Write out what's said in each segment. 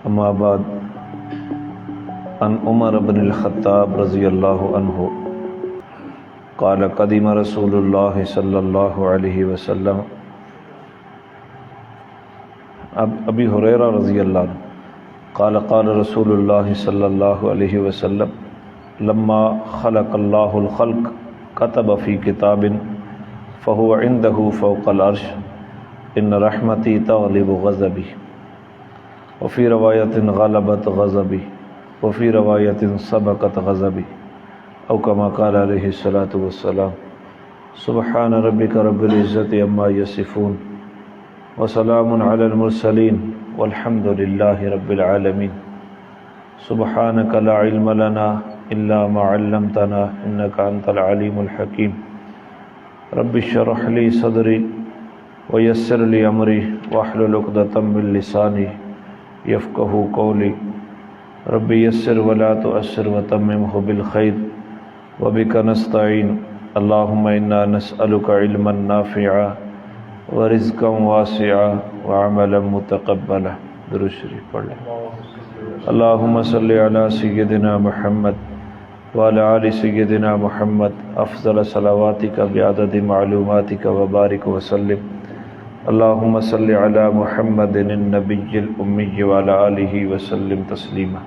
اما بعد، عن عمر بن الخطاب رضی اللہ عنہ قال قدم رسول اللہ صلی اللہ علیہ وسلم. اب ابی ہریرہ رضی اللہ عنہ قال قال رسول اللہ صلی اللہ علیہ وسلم لما خلق اللہ الخلق كتب في كتاب فهو عنده فوق العرش ان رحمتي تغلب غضبي وفي رواية غلبت غضبي وفي رواية سبقت غضبي او كما قال عليه الصلاة والسلام. سبحان ربك رب العزة عما يصفون وسلام على المرسلين والحمد لله رب العالمين. سبحانك لا علم لنا إلا ما علمتنا إنك أنت العليم الحكيم. رب اشرح لي صدري ويسر لي أمري واحلل عقدة من لساني يفقهوا قولي. رب يسر ولا تؤسر وتممه بالخير وبك نستعين. اللهم إنا نسألك علما نافعا ورزقا واسعا وعملا متقبلا. درود شریف پڑھ لیں. اللهم صل على سيدنا محمد وعلى آل سيدنا محمد افضل صلواتك بعدد معلوماتك وبارك وسلم. اللهم صل على محمد النبي الأمي وعلى آله وسلم تسلیما.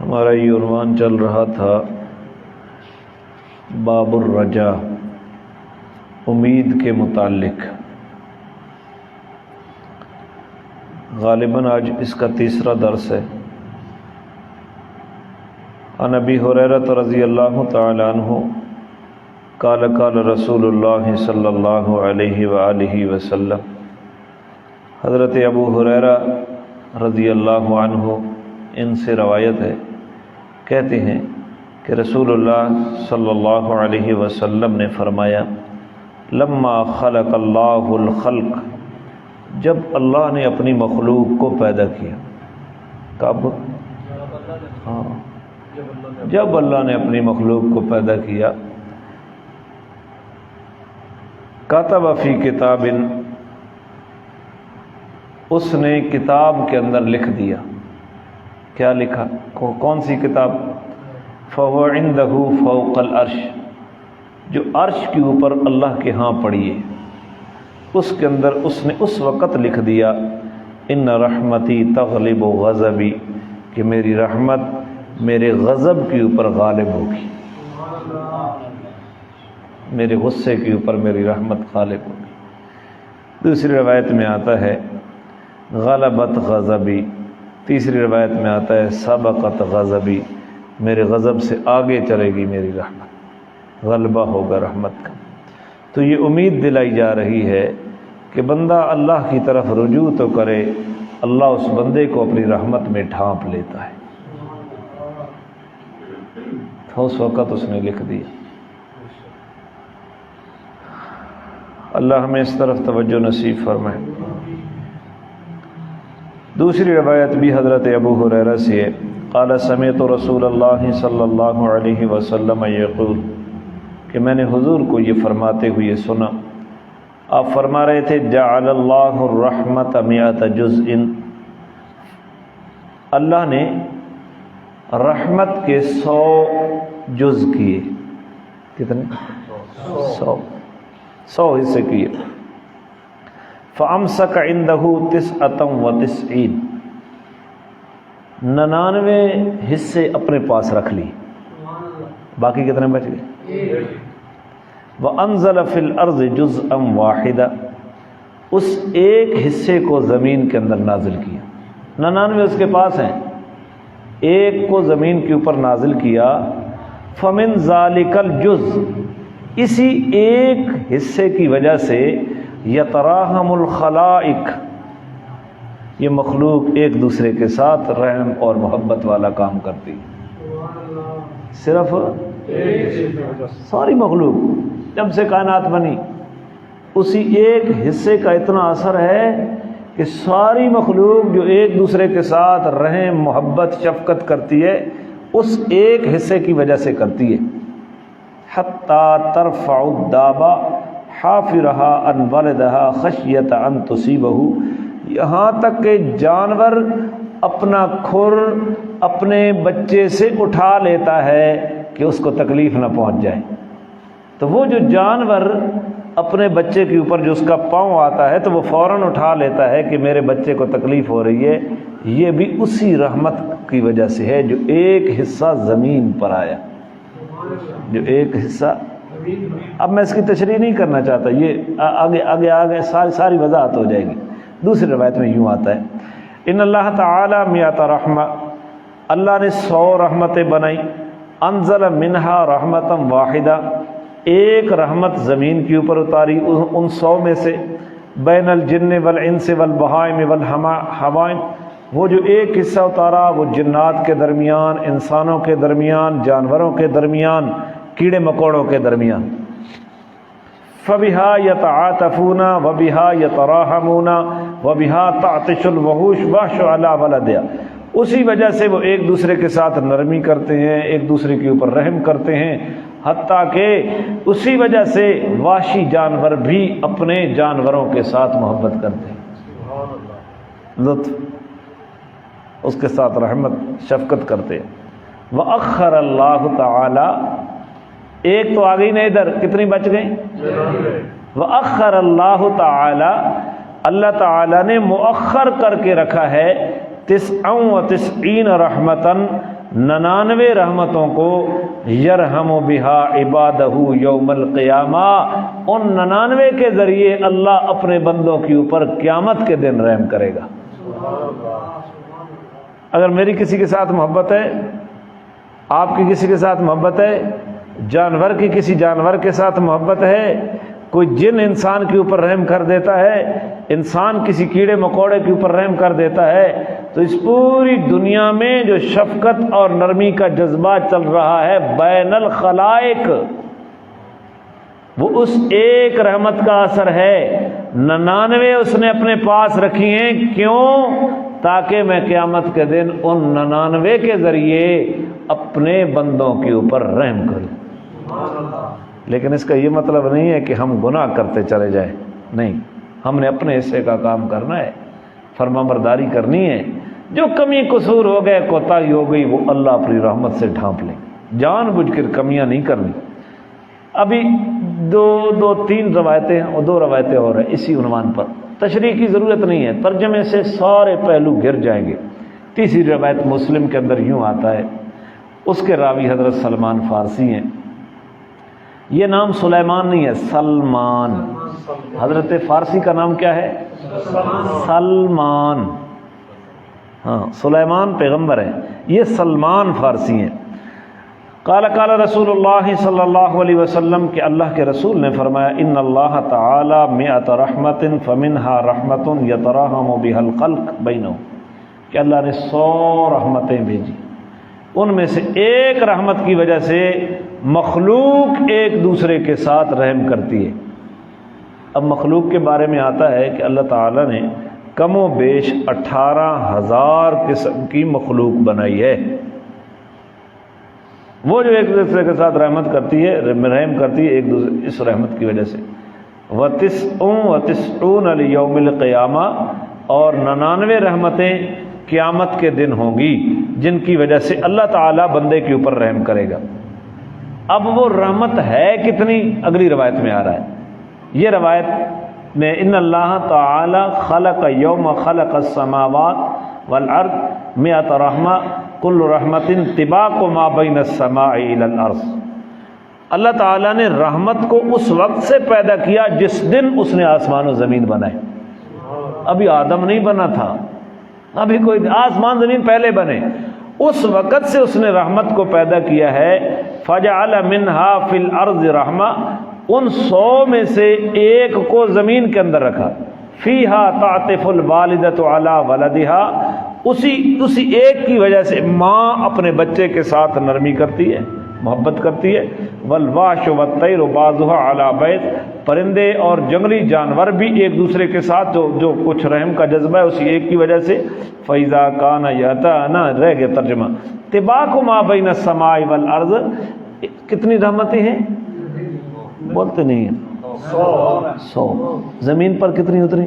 ہمارا یہ عنوان چل رہا تھا باب الرجا، امید کے متعلق. غالباً آج اس کا تیسرا درس ہے. عن ابی ہریرہ رضی اللہ تعالی عنہ قال قال رسول اللہ صلی اللہ علیہ وآلہ وسلم. حضرت ابو ہریرہ رضی اللہ عنہ ان سے روایت ہے، کہتے ہیں کہ رسول اللہ صلی اللہ علیہ وسلم نے فرمایا لما خلق اللہ الخلق، جب اللہ نے اپنی مخلوق کو پیدا کیا. کب؟ ہاں، جب اللہ نے اپنی مخلوق کو پیدا کیا. کتب فی کتاب، اس نے کتاب کے اندر لکھ دیا. کیا لکھا؟ کون سی کتاب؟ فہو عندہ فوق العرش، جو عرش کے اوپر اللہ کے ہاں پڑی ہے. اس کے اندر اس نے اس وقت لکھ دیا ان رحمتی تغلب غضبی، کہ میری رحمت میرے غضب کے اوپر غالب ہوگی، میرے غصے کے اوپر میری رحمت غالب ہوگی. دوسری روایت میں آتا ہے غلبت غضبی، تیسری روایت میں آتا ہے سبقت غضبی، میرے غضب سے آگے چلے گی میری رحمت، غلبہ ہوگا رحمت کا. تو یہ امید دلائی جا رہی ہے کہ بندہ اللہ کی طرف رجوع تو کرے، اللہ اس بندے کو اپنی رحمت میں ڈھانپ لیتا ہے. تو اس وقت اس نے لکھ دیا. اللہ ہمیں اس طرف توجہ نصیب فرمائے. دوسری روایت بھی حضرت ابو ہریرہ سے ہے. قال سمعت رسول اللہ صلی اللہ علیہ وسلم یقول، کہ میں نے حضور کو یہ فرماتے ہوئے سنا. آپ فرما رہے تھے جعل اللہ الرحمت مئۃ جزء، اللہ نے رحمت کے 100 جز کیے. کتنے؟ 100 حصے کیے. فامسک عندہ 99، 99 حصے اپنے پاس رکھ لی، باقی کتنے بچ گئے؟ وَأَنزَلَ فِي الْأَرْضِ جُزْءًا وَاحِدًا، اس ایک حصے کو زمین کے اندر نازل کیا. 99 اس کے پاس ہیں، ایک کو زمین کے اوپر نازل کیا. فَمِن ذَلِكَ الْجُزْءِ، اسی ایک حصے کی وجہ سے یتراحم الخلائق، یہ مخلوق ایک دوسرے کے ساتھ رحم اور محبت والا کام کرتی. صرف ساری مخلوق جب سے کائنات بنی اسی ایک حصے کا اتنا اثر ہے کہ ساری مخلوق جو ایک دوسرے کے ساتھ رحم محبت شفقت کرتی ہے اس ایک حصے کی وجہ سے کرتی ہے. حتی ترفع الدابہ حافرها عن ولدها خشیت ان تصیبہ، یہاں تک کہ جانور اپنا کھر اپنے بچے سے اٹھا لیتا ہے کہ اس کو تکلیف نہ پہنچ جائے۔ تو وہ جو جانور اپنے بچے کے اوپر جو اس کا پاؤں آتا ہے تو وہ فوراً اٹھا لیتا ہے کہ میرے بچے کو تکلیف ہو رہی ہے، یہ بھی اسی رحمت کی وجہ سے ہے جو ایک حصہ زمین پر آیا، جو ایک حصہ۔ اب میں اس کی تشریح نہیں کرنا چاہتا، یہ آگے ساری وضاحت ہو جائے گی۔ دوسری روایت میں یوں آتا ہے، ان اللہ تعالی میات رحمہ، اللہ نے 100 رحمتیں بنائی، انزل منہا رحمتا واحدہ، ایک رحمت زمین کے اوپر اتاری ان 100 میں سے، بین الجن والانس والبہائم والحوائم، وہ جو ایک حصہ اتارا وہ جنات کے درمیان، انسانوں کے درمیان، جانوروں کے درمیان، کیڑے مکوڑوں کے درمیان۔ فَبِهَا يَتَعَاطَفُونَ وَبِهَا يَتَرَاحَمُونَ وَبِهَا تَعْطِشُ الْوَحُوشُ وَحْشُ عَلَى وَلَدِهَا، اسی وجہ سے وہ ایک دوسرے کے ساتھ نرمی کرتے ہیں، ایک دوسرے کے اوپر رحم کرتے ہیں، حتیٰ کہ اسی وجہ سے وحشی جانور بھی اپنے جانوروں کے ساتھ محبت کرتے ہیں، لطف اس کے ساتھ رحمت شفقت کرتے ہیں۔ وَأَخَّرَ اللَّهُ تعالی، ایک تو آ گئی نا ادھر، کتنی بچ گئیں؟ وَأَخَّرَ اللَّهُ تعالی، اللہ تعالی نے مؤخر کر کے رکھا ہے 99 رحمتاً، 99 رحمتوں کو، یرحم بہا عبادہ یوم القیامہ، ان 99 کے ذریعے اللہ اپنے بندوں کے اوپر قیامت کے دن رحم کرے گا۔ اگر میری کسی کے ساتھ محبت ہے، آپ کی کسی کے ساتھ محبت ہے، جانور کی کسی جانور کے ساتھ محبت ہے، کوئی جن انسان کے اوپر رحم کر دیتا ہے، انسان کسی کیڑے مکوڑے کے اوپر رحم کر دیتا ہے، تو اس پوری دنیا میں جو شفقت اور نرمی کا جذبہ چل رہا ہے بین الخلائق، وہ اس ایک رحمت کا اثر ہے۔ 99 اس نے اپنے پاس رکھی ہیں، کیوں؟ تاکہ میں قیامت کے دن ان 99 کے ذریعے اپنے بندوں کے اوپر رحم کروں۔ لیکن اس کا یہ مطلب نہیں ہے کہ ہم گناہ کرتے چلے جائیں، نہیں، ہم نے اپنے حصے کا کام کرنا ہے، فرما برداری کرنی ہے، جو کمی قصور ہو گئے، کوتاہی ہو گئی، وہ اللہ اپنی رحمت سے ڈھانپ لیں، جان بوجھ کر کمیاں نہیں کرنی۔ ابھی تین روایتیں ہیں اور 2 روایتیں اور ہیں اسی عنوان پر، تشریح کی ضرورت نہیں ہے، ترجمے سے سارے پہلو گر جائیں گے۔ تیسری روایت مسلم کے اندر یوں آتا ہے، اس کے راوی حضرت سلمان فارسی ہیں، یہ نام سلیمان نہیں ہے، سلمان، حضرت فارسی کا نام کیا ہے؟ سلمان، ہاں سلیمان پیغمبر ہے، یہ سلمان فارسی ہیں۔ قال رسول اللہ صلی اللہ علیہ وسلم، کہ اللہ کے رسول نے فرمایا، ان اللہ تعالی 100 رحمت فمنها رحمت یتراحم بها الخلق بینہم، کہ اللہ نے 100 رحمتیں بھیجی، ان میں سے ایک رحمت کی وجہ سے مخلوق ایک دوسرے کے ساتھ رحم کرتی ہے۔ اب مخلوق کے بارے میں آتا ہے کہ اللہ تعالی نے کم و بیش 18,000 قسم کی مخلوق بنائی ہے، وہ جو ایک دوسرے کے ساتھ رحمت کرتی ہے، رحم کرتی ہے ایک دوسرے، اس رحمت کی وجہ سے۔ وَتِسْعُونَ لِيَوْمِ الْقِيَامَةِ، اور 99 رحمتیں قیامت کے دن ہوں گی، جن کی وجہ سے اللہ تعالیٰ بندے کے اوپر رحم کرے گا۔ اب وہ رحمت ہے کتنی، اگلی روایت میں آ رہا ہے۔ یہ روایت میں ان اللہ تعالی خلق یوم خلق السماوات والارض 100 رحمہ کل رحمت طباق ما بین السماء الی الارض، اللہ تعالیٰ نے رحمت کو اس وقت سے پیدا کیا جس دن اس نے آسمان و زمین بنائے۔ ابھی آدم نہیں بنا تھا، ابھی کوئی آسمان زمین پہلے بنے، اس وقت سے اس نے رحمت کو پیدا کیا ہے۔ فجعل منها فی الارض رحمہ، ان 100 میں سے ایک کو زمین کے اندر رکھا، فیہا تعطف الوالدۃ علی ولدہا، اسی ایک کی وجہ سے ماں اپنے بچے کے ساتھ نرمی کرتی ہے، محبت کرتی ہے۔ والواش والطیر بعضها علی بعض، پرندے اور جنگلی جانور بھی ایک دوسرے کے ساتھ جو کچھ رحم کا جذبہ ہے اسی ایک کی وجہ سے۔ فَإِذَا كَانَ يَأْتَانَا، رہ گیا ترجمہ، طِبَاقُ مَا بَيْنَ السَّمَاءِ وَالْأَرْضِ، کتنی رحمتیں ہیں؟ بولتے نہیں ہیں۔ 100. زمین پر کتنی اتری؟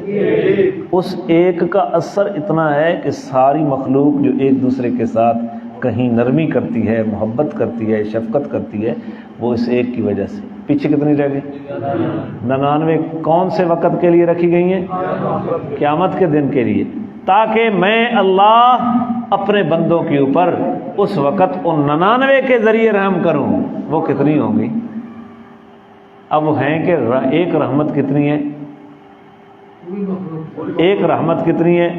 اس ایک کا اثر اتنا ہے کہ ساری مخلوق جو ایک دوسرے کے ساتھ کہیں نرمی کرتی ہے، محبت کرتی ہے، شفقت کرتی ہے، وہ اس ایک کی وجہ سے. پیچھے کتنی رہ گئی؟ 99. کون سے وقت کے لیے رکھی گئی ہیں؟ قیامت کے دن کے لیے، تاکہ میں اللہ اپنے بندوں کے اوپر اس وقت ان 99 کے ذریعے رحم کروں. وہ کتنی ہوں گی؟ اب وہ ہیں کہ ایک رحمت کتنی ہے؟ ایک رحمت کتنی ہے؟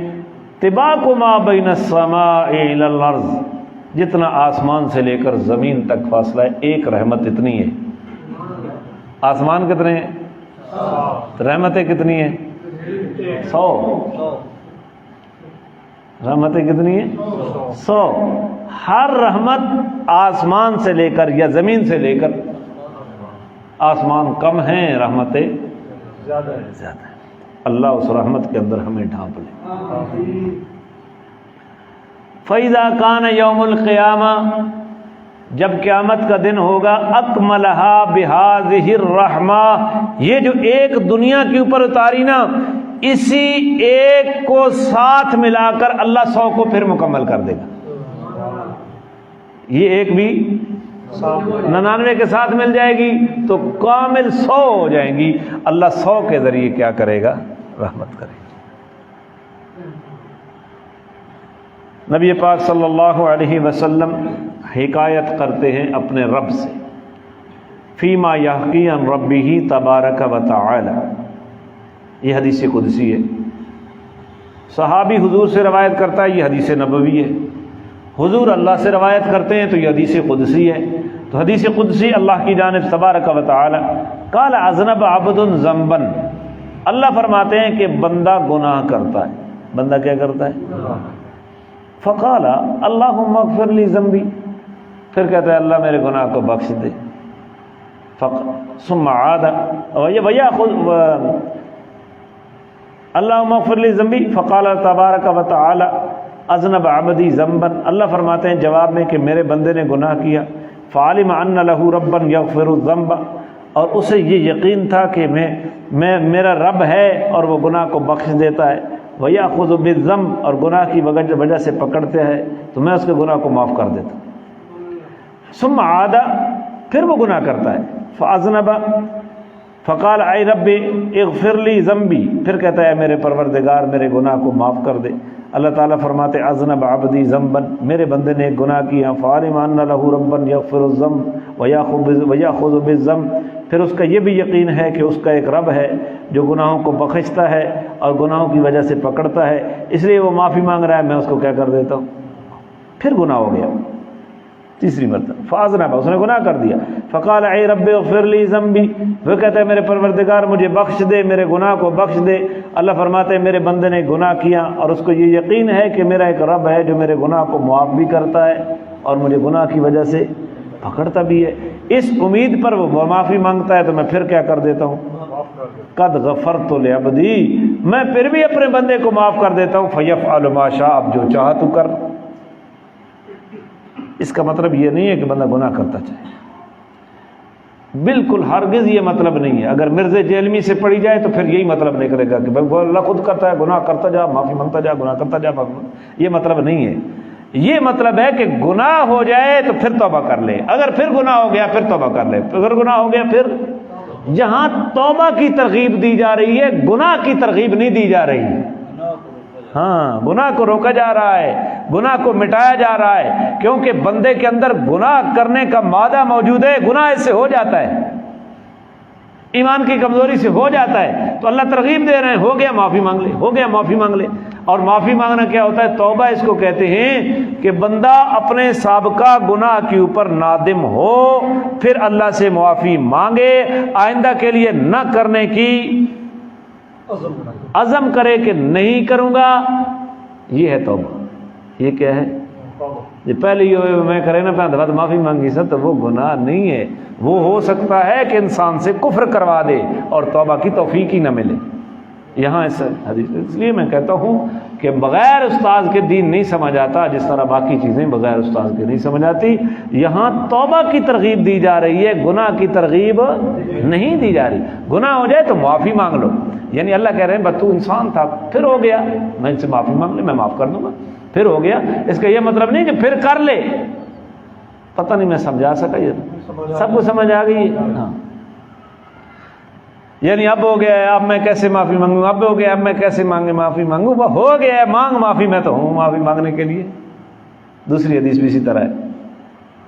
طباق ما بین السماء الی الارض، جتنا آسمان سے لے کر زمین تک فاصلہ ہے، ایک رحمت اتنی ہے. آسمان کتنے ہیں؟ رحمتیں کتنی ہیں؟ 100. رحمتیں کتنی ہیں؟ 100. ہر رحمت آسمان سے لے کر یا زمین سے لے کر، آسمان کم ہیں، رحمتیں زیادہ ہیں. اللہ اس رحمت کے اندر ہمیں ڈھانپ لے. فَإِذَا كَانَ يَوْمُ الْقِيَامَةِ، جب قیامت کا دن ہوگا، اکملہا بہذہ الرحمہ، یہ جو ایک دنیا کے اوپر اتاری نا، اسی ایک کو ساتھ ملا کر اللہ 100 کو پھر مکمل کر دے گا. یہ ایک بھی 99 کے ساتھ مل جائے گی تو کامل 100 ہو جائیں گی. اللہ 100 کے ذریعے کیا کرے گا؟ رحمت کرے گا. نبی پاک صلی اللہ علیہ وسلم حکایت کرتے ہیں اپنے رب سے، فیما یحکی عن ربہ تبارک و تعالی. یہ حدیث قدسی ہے. صحابی حضور سے روایت کرتا ہے، یہ حدیث نبوی ہے. حضور اللہ سے روایت کرتے ہیں تو یہ حدیث قدسی ہے. تو حدیث قدسی اللہ کی جانب تبارک و تعالی، قال اذنب عبد ذنبا، اللہ فرماتے ہیں کہ بندہ گناہ کرتا ہے. بندہ کیا کرتا ہے؟ فقال اللہم اغفر لی ذنبی، پھر کہتا ہے اللہ میرے گناہ کو بخش دے. ثم عاد ویأخذ اللہم اغفر لی ذنبی فقال تبارک و تعالی اذنب عبدی ذنبا، اللہ فرماتے ہیں جواب میں کہ میرے بندے نے گناہ کیا. فعلم ان لہ ربا یغفر الذنب، اور اسے یہ یقین تھا کہ میں میرا رب ہے اور وہ گناہ کو بخش دیتا ہے. وَيَأْخُذُ بِالذَّنْبِ، اور گناہ کی وجہ سے پکڑتے ہیں تو میں اس کے گناہ کو معاف کر دیتا ہوں. ثم عاد، پھر وہ گناہ کرتا ہے. فَأَذْنَبَ فَقَالَ اَيْ رَبِّ اغْفِرْ لِي ذَنْبِي، پھر کہتا ہے میرے پروردگار میرے گناہ کو معاف کر دے. اللہ تعالیٰ فرماتے اذنب عبدی ذنبا، میرے بندے نے گناہ کیا. فعلم ان لہ ربا یغفر الذنب ویأخذ بالذنب، پھر اس کا یہ بھی یقین ہے کہ اس کا ایک رب ہے جو گناہوں کو بخشتا ہے اور گناہوں کی وجہ سے پکڑتا ہے، اس لیے وہ معافی مانگ رہا ہے، میں اس کو کیا کر دیتا ہوں. پھر گناہ ہو گیا تیسری مرتبہ. فاذنب، اس نے گناہ کر دیا. فقال اے رب اغفر لی ذنبی، وہ کہتا ہے میرے پروردگار مجھے بخش دے، میرے گناہ کو بخش دے. اللہ فرماتے ہیں میرے بندے نے گناہ کیا اور اس کو یہ یقین ہے کہ میرا ایک رب ہے جو میرے گناہ کو معاف بھی کرتا ہے اور مجھے گناہ کی وجہ سے پکڑتا بھی ہے. اس امید پر وہ معافی مانگتا ہے تو میں پھر کیا کر دیتا ہوں؟ قد غفرت لعبدی، میں پھر بھی اپنے بندے کو معاف کر دیتا ہوں. فیفعل ما شاء، اب جو چاہا تو کر. اس کا مطلب یہ نہیں ہے کہ بندہ گناہ کرتا چاہے، بالکل ہرگز یہ مطلب نہیں ہے. اگر مرزا جیلمی سے پڑھی جائے تو پھر یہی مطلب نکلے گا کہ بھائی وہ اللہ خود کرتا ہے، گناہ کرتا جا، معافی مانگتا جا، گناہ کرتا جا. یہ مطلب نہیں ہے. یہ مطلب ہے کہ گناہ ہو جائے تو پھر توبہ کر لے، اگر پھر گناہ ہو گیا پھر توبہ کر لے، اگر گناہ ہو گیا پھر. جہاں توبہ کی ترغیب دی جا رہی ہے، گناہ کی ترغیب نہیں دی جا رہی. ہاں، گناہ کو روکا جا رہا ہے، گناہ کو مٹایا جا رہا ہے، کیونکہ بندے کے اندر گناہ کرنے کا مادہ موجود ہے. گناہ اس سے ہو جاتا ہے، ایمان کی کمزوری سے ہو جاتا ہے، تو اللہ ترغیب دے رہے ہیں ہو گیا معافی مانگ لے، ہو گیا معافی مانگ لے. اور معافی مانگنا کیا ہوتا ہے؟ توبہ اس کو کہتے ہیں کہ بندہ اپنے سابقہ گناہ کے اوپر نادم ہو، پھر اللہ سے معافی مانگے، آئندہ کے لیے نہ کرنے کی عزم کرے کہ نہیں کروں گا. یہ ہے توبہ. یہ کیا ہے؟ یہ پہلے یہ میں کرے نا پہلے دفعہ معافی مانگی سر، تو وہ گناہ نہیں ہے. وہ ہو سکتا ہے کہ انسان سے کفر کروا دے اور توبہ کی توفیق ہی نہ ملے. یہاں اس حدیث، اس لیے میں کہتا ہوں کہ بغیر استاذ کے دین نہیں سمجھ آتا، جس طرح باقی چیزیں بغیر استاذ کے نہیں سمجھ آتی۔ یہاں توبہ کی ترغیب دی جا رہی ہے، گناہ کی ترغیب نہیں دی جا رہی۔ گناہ ہو جائے تو معافی مانگ لو، یعنی اللہ کہہ رہے ہیں بس تو انسان تھا، پھر ہو گیا، میں ان سے معافی مانگ لے، میں معاف کر دوں گا، پھر ہو گیا۔ اس کا یہ مطلب نہیں کہ پھر کر لے۔ پتہ نہیں میں سمجھا سکا، یہ سب کو سمجھ آ گئی؟ ہاں، یعنی اب ہو گیا ہے، اب میں کیسے معافی مانگوں، اب ہو گیا اب میں کیسے معافی مانگوں، وہ ہو گیا ہے، مانگ معافی، میں تو ہوں معافی مانگنے کے لیے۔ دوسری حدیث بھی اسی طرح ہے،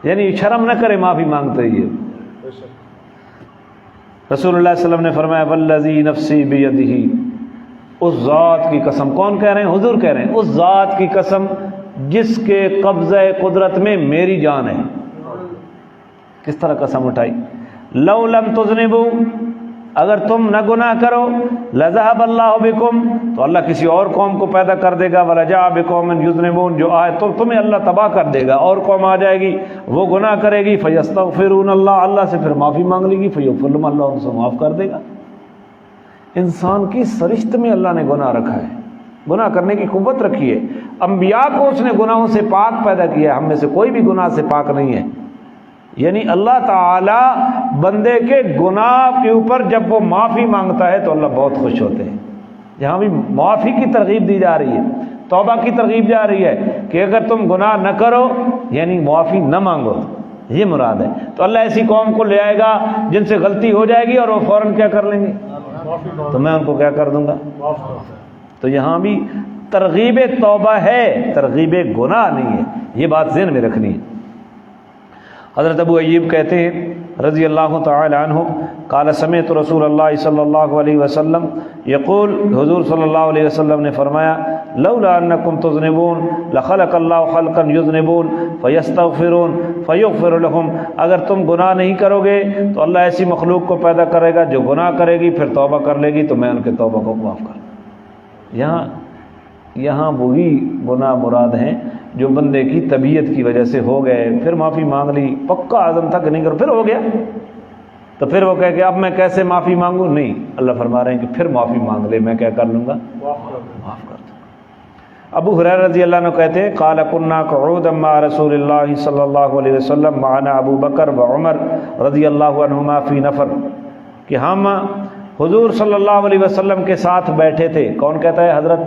یعنی شرم نہ کرے معافی مانگتے ہی۔ رسول اللہ صلی اللہ علیہ وسلم نے فرمایا والذی نفسی بیدہ، اس ذات کی قسم، کون کہہ رہے ہیں؟ حضور کہہ رہے ہیں، اس ذات کی قسم جس کے قبضہ قدرت میں میری جان ہے۔ کس طرح قسم اٹھائی؟ لو لم تذنبوا، اگر تم نہ گناہ کرو، لذهب اللہ بکم، تو اللہ کسی اور قوم کو پیدا کر دے گا، ولجاء بقوم یذنبون، جو آئے تو تمہیں اللہ تباہ کر دے گا، اور قوم آ جائے گی وہ گناہ کرے گی، فیستغفرون اللہ، اللہ سے پھر معافی مانگ لے گی، فیغفر لهم، اللہ ان سے معاف کر دے گا۔ انسان کی سرشت میں اللہ نے گناہ رکھا ہے، گناہ کرنے کی قوت رکھی ہے۔ انبیاء کو اس نے گناہوں سے پاک پیدا کیا ہے، ہم میں سے کوئی بھی گناہ سے پاک نہیں ہے۔ یعنی اللہ تعالی بندے کے گناہ کے اوپر جب وہ معافی مانگتا ہے تو اللہ بہت خوش ہوتے ہیں۔ یہاں بھی معافی کی ترغیب دی جا رہی ہے، توبہ کی ترغیب جا رہی ہے کہ اگر تم گناہ نہ کرو، یعنی معافی نہ مانگو، یہ مراد ہے۔ تو اللہ ایسی قوم کو لے آئے گا جن سے غلطی ہو جائے گی اور وہ فوراً کیا کر لیں گے؟ تو میں ان کو کیا کر دوں گا؟ تو یہاں بھی ترغیب توبہ ہے، ترغیب گناہ نہیں ہے، یہ بات ذہن میں رکھنی ہے۔ حضرت ابو ایوب کہتے ہیں رضی اللہ تعالی عنہ، قال سمعت رسول اللہ صلی اللہ علیہ وسلم یقول، حضور صلی اللہ علیہ وسلم نے فرمایا لولا انکم تذنبون لخلق اللہ خلقا یذنبون فیستغفرون فیغفر لهم، اگر تم گناہ نہیں کرو گے تو اللہ ایسی مخلوق کو پیدا کرے گا جو گناہ کرے گی پھر توبہ کر لے گی تو میں ان کے توبہ کو معاف کر دوں۔ یہاں وہی گناہ مراد ہیں جو بندے کی طبیعت کی وجہ سے ہو گئے، پھر معافی مانگ لی، پکا عزم تھا کہ نہیں کرو، پھر ہو گیا، تو پھر وہ کہے کہ اب میں کیسے معافی مانگوں؟ نہیں، اللہ فرما رہے ہیں کہ پھر معافی مانگ لے، میں کیا کر لوں گا؟ معاف کر دوں گا۔ ابو ہریرہ رضی اللہ عنہ کہتے ہیں قال كنا قعودا مع رسول اللہ صلی اللہ علیہ وسلم معنا ابو بکر و عمر رضی اللہ عنہما فی نفر، کہ ہم حضور صلی اللہ علیہ وسلم کے ساتھ بیٹھے تھے۔ کون کہتا ہے؟ حضرت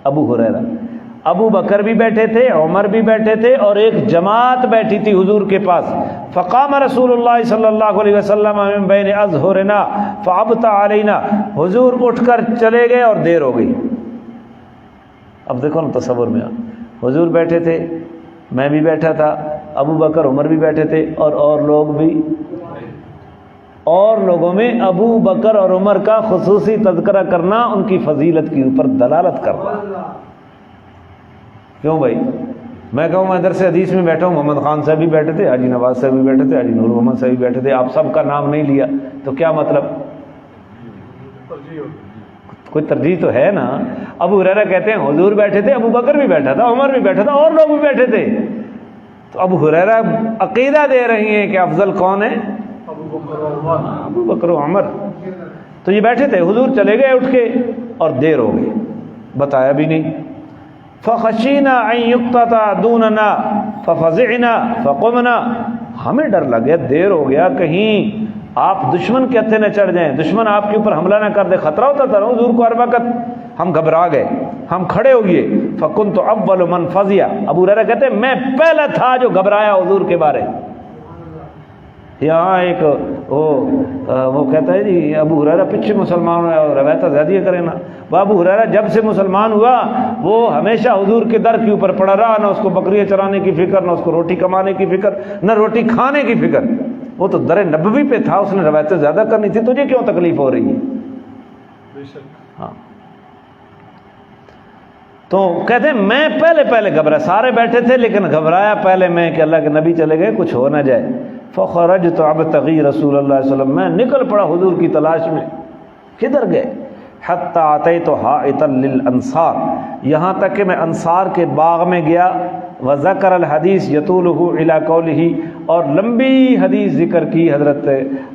ابو ہریرہ۔ ابو بکر بھی بیٹھے تھے، عمر بھی بیٹھے تھے، اور ایک جماعت بیٹھی تھی حضور کے پاس۔ فقام رسول اللہ صلی اللہ علیہ وسلم من بین اظہرنا فابطا علینا، حضور اٹھ کر چلے گئے اور دیر ہو گئی۔ اب دیکھو نا تصور میں، حضور بیٹھے تھے، میں بھی بیٹھا تھا، ابو بکر عمر بھی بیٹھے تھے، اور لوگ بھی، اور لوگوں میں ابو بکر اور عمر کا خصوصی تذکرہ کرنا ان کی فضیلت کے اوپر دلالت کرنا۔ کیوں بھائی؟ میں کہوں میں ادھر سے حدیث میں بیٹھا ہوں، محمد خان صاحب بھی بیٹھے تھے، حاجی نواز صاحب بھی بیٹھے تھے، حاجی نور محمد صاحب بھی بیٹھے تھے، آپ سب کا نام نہیں لیا تو کیا مطلب؟ کوئی ترجیح تو ہے نا۔ ابو ہریرہ کہتے ہیں حضور بیٹھے تھے، ابو بکر بھی بیٹھا تھا، عمر بھی بیٹھا تھا، اور لوگ بھی بیٹھے تھے۔ تو ابو ہریرہ عقیدہ دے رہی ہیں کہ افضل کون ہے؟ ابو بکر و عمر۔ تو یہ بیٹھے تھے، حضور چلے گئے اٹھ کے اور دیر ہو گئی، بتایا بھی نہیں۔ فخشینا ان یقتطع دوننا ففزعنا فقمنا، ہمیں ڈر لگ گیا، دیر ہو گیا، کہیں آپ دشمن کے ہتھے نہ چڑھ جائیں، دشمن آپ کے اوپر حملہ نہ کر دے، خطرہ ہوتا تھا حضور کو ہر وقت۔ ہم گھبرا گئے، ہم کھڑے ہو گئے۔ فکنت اول من فزع، ابو ہریرہ کہتے ہیں میں پہلا تھا جو گھبرایا حضور کے بارے۔ یہاں ایک وہ کہتا ہے جی ابو ہریرہ پیچھے مسلمان ہوا، روایت زیادہ کرے نا۔ وہ ابو ہریرہ جب سے مسلمان ہوا وہ ہمیشہ حضور کے در کے اوپر پڑا رہا، نہ اس کو بکریاں چرانے کی فکر، نہ اس کو روٹی کمانے کی فکر، نہ روٹی کھانے کی فکر۔ وہ تو در نبوی پہ تھا، اس نے روایتیں زیادہ کرنی تھی، تجھے کیوں تکلیف ہو رہی ہے؟ ہاں، تو کہتے ہیں میں پہلے گھبرایا، سارے بیٹھے تھے لیکن گھبرایا پہلے میں کہ اللہ کے نبی چلے گئے، کچھ ہو نہ جائے۔ فخرجت ابتغی رسول اللہ صلی اللہ علیہ وسلم، میں نکل پڑا حضور کی تلاش میں۔ کدھر گئے؟ حتی اتیت حائطا للانصار، یہاں تک کہ میں انصار کے باغ میں گیا۔ وذکر الحدیث یطولہ الی قولہ، اور لمبی حدیث ذکر کی حضرت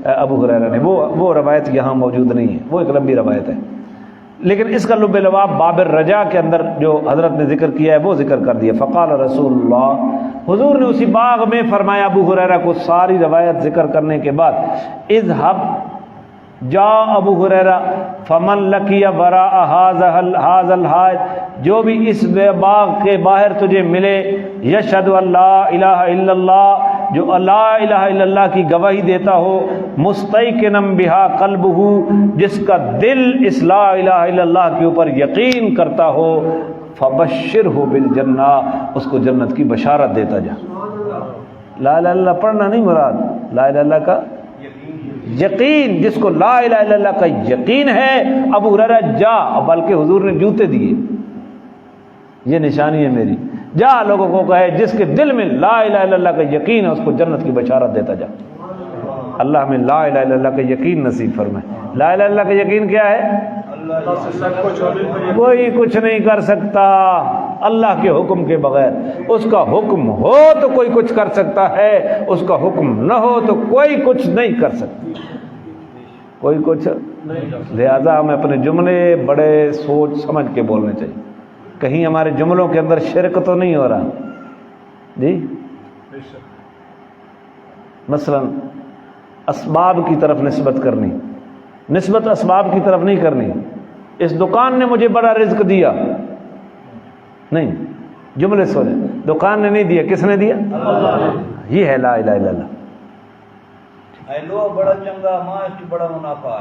ابو ہریرہ نے، وہ روایت یہاں موجود نہیں ہے، وہ ایک لمبی روایت ہے۔ لیکن اس کا لب لباب باب الرجا کے اندر جو حضرت نے ذکر کیا ہے وہ ذکر کر دیا. فقال رسول اللہ، حضور نے اسی باغ میں فرمایا ابو ہریرہ کو ساری روایت ذکر کرنے کے بعد، اذهب، جا ابو ہریرہ، فمن لقی وراء هذا الحائط، جو بھی اس باغ کے باہر تجھے ملے، یشہد ان لا الہ الا اللہ، جو لا الہ الا اللہ کی گواہی دیتا ہو، مستیقنا بہا قلبہ، جس کا دل اس لا الہ الا اللہ کے اوپر یقین کرتا ہو، فبشرہ بالجنہ، اس کو جنت کی بشارت دیتا جا. لا الہ الا اللہ پڑھنا نہیں مراد، لا الہ الا اللہ کا یقین، جس کو لا الہ الا اللہ کا یقین ہے. ابو ہریرہ جا، بلکہ حضور نے جوتے دیے، یہ نشانی ہے میری، جا لوگوں کو کہے جس کے دل میں لا الہ الا اللہ کا یقین ہے اس کو جنت کی بشارت دیتا جا. اللہ ہمیں لا الہ الا اللہ کا یقین نصیب فرمائے. لا الہ الا اللہ کا یقین کیا ہے؟ کوئی کچھ نہیں کر سکتا اللہ کے حکم کے بغیر. اس کا حکم ہو تو کوئی کچھ کر سکتا ہے، اس کا حکم نہ ہو تو کوئی کچھ نہیں کر سکتا، کوئی کچھ. لہذا ہمیں اپنے جملے بڑے سوچ سمجھ کے بولنے چاہیے. کہیں ہمارے جملوں کے اندر شرک تو نہیں ہو رہا جی. مثلا اسباب کی طرف نسبت کرنی، نسبت اسباب کی طرف نہیں کرنی. اس دکان نے مجھے بڑا رزق دیا، نہیں، جملے سوچیں. دکان نے نہیں دیا، کس نے دیا؟ یہ ہے لا الہ الا اللہ. لو بڑا چنگا، ماں بڑا منافع ہے.